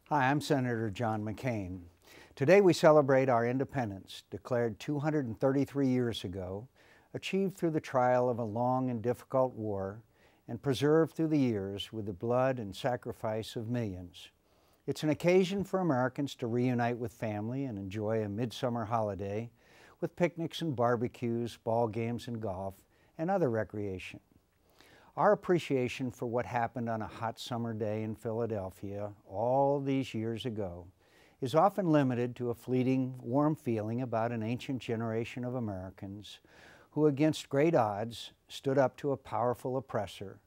Hi, I'm Senator John McCain. Today we celebrate our independence, declared 233 years ago, achieved through the trial of a long and difficult war, and preserved through the years with the blood and sacrifice of millions. It's an occasion for Americans to reunite with family and enjoy a midsummer holiday with picnics and barbecues, ball games and golf, and other recreation. Our appreciation for what happened on a hot summer day in Philadelphia all these years ago is often limited to a fleeting, warm feeling about an ancient generation of Americans who, against great odds, stood up to a powerful oppressor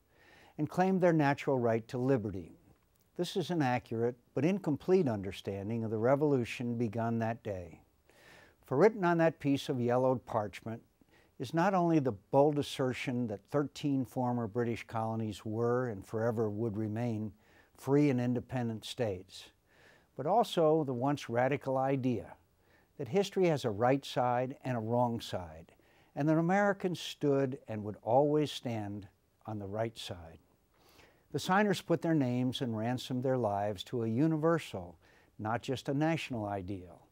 and claimed their natural right to liberty. This is an accurate but incomplete understanding of the revolution begun that day. For written on that piece of yellowed parchment is not only the bold assertion that 13 former British colonies were and forever would remain free and independent states, but also the once radical idea that history has a right side and a wrong side, and that Americans stood and would always stand on the right side. The signers put their names and ransomed their lives to a universal, not just a national ideal,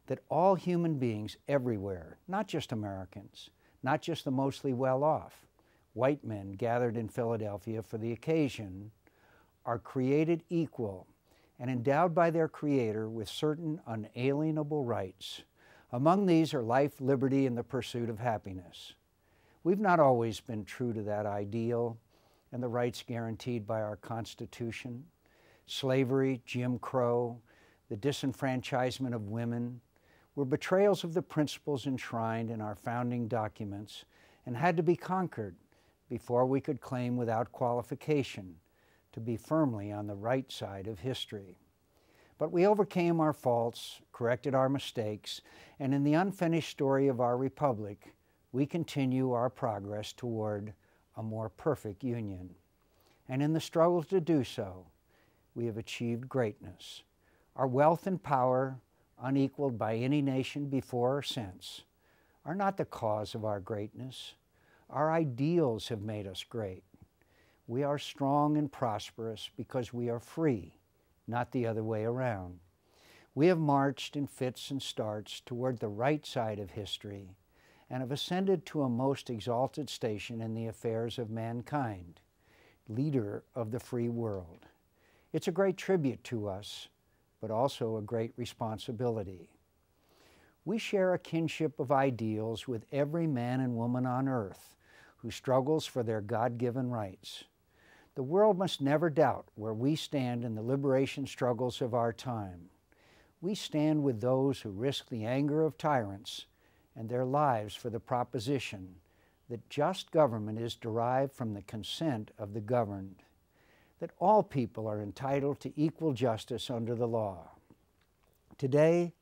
that all human beings everywhere, not just Americans, not just the mostly well-off, white men gathered in Philadelphia for the occasion, are created equal and endowed by their Creator with certain unalienable rights. Among these are life, liberty, and the pursuit of happiness. We've not always been true to that ideal and the rights guaranteed by our Constitution. Slavery, Jim Crow, the disenfranchisement of women, were betrayals of the principles enshrined in our founding documents and had to be conquered before we could claim without qualification to be firmly on the right side of history. But we overcame our faults, corrected our mistakes, and in the unfinished story of our republic, we continue our progress toward a more perfect union. And in the struggle to do so, we have achieved greatness. Our wealth and power, unequaled by any nation before or since, are not the cause of our greatness. Our ideals have made us great. We are strong and prosperous because we are free, not the other way around. We have marched in fits and starts toward the right side of history and have ascended to a most exalted station in the affairs of mankind, leader of the free world. It's a great tribute to us, but also a great responsibility. We share a kinship of ideals with every man and woman on earth who struggles for their God-given rights. The world must never doubt where we stand in the liberation struggles of our time. We stand with those who risk the anger of tyrants and their lives for the proposition that just government is derived from the consent of the governed, that all people are entitled to equal justice under the law. Today,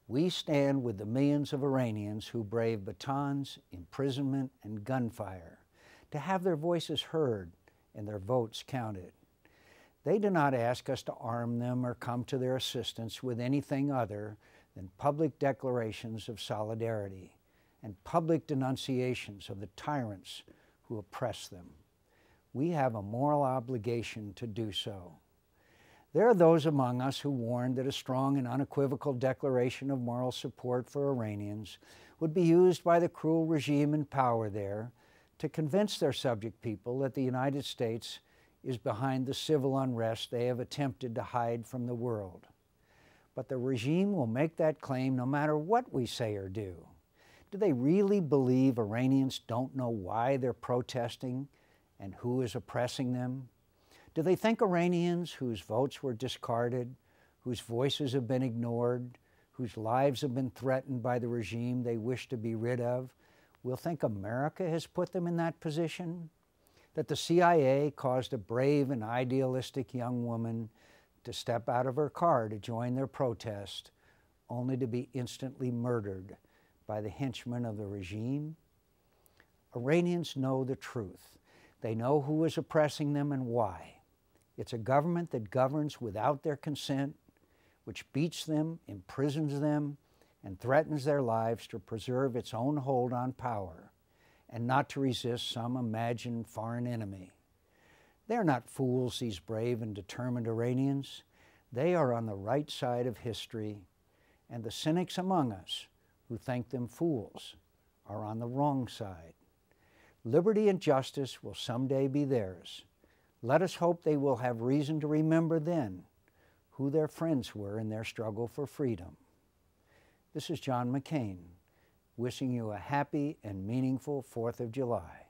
we stand with the millions of Iranians who brave batons, imprisonment, and gunfire to have their voices heard and their votes counted. They do not ask us to arm them or come to their assistance with anything other than public declarations of solidarity and public denunciations of the tyrants who oppress them. We have a moral obligation to do so. There are those among us who warned that a strong and unequivocal declaration of moral support for Iranians would be used by the cruel regime in power there to convince their subject people that the United States is behind the civil unrest they have attempted to hide from the world. But the regime will make that claim no matter what we say or do. Do they really believe Iranians don't know why they're protesting and who is oppressing them? Do they think Iranians whose votes were discarded, whose voices have been ignored, whose lives have been threatened by the regime they wish to be rid of, will think America has put them in that position? That the CIA caused a brave and idealistic young woman to step out of her car to join their protest, only to be instantly murdered by the henchmen of the regime? Iranians know the truth. They know who is oppressing them and why. It's a government that governs without their consent, which beats them, imprisons them, and threatens their lives to preserve its own hold on power and not to resist some imagined foreign enemy. They're not fools, these brave and determined Iranians. They are on the right side of history, and the cynics among us who think them fools are on the wrong side. Liberty and justice will someday be theirs. Let us hope they will have reason to remember then who their friends were in their struggle for freedom. This is John McCain, wishing you a happy and meaningful 4th of July.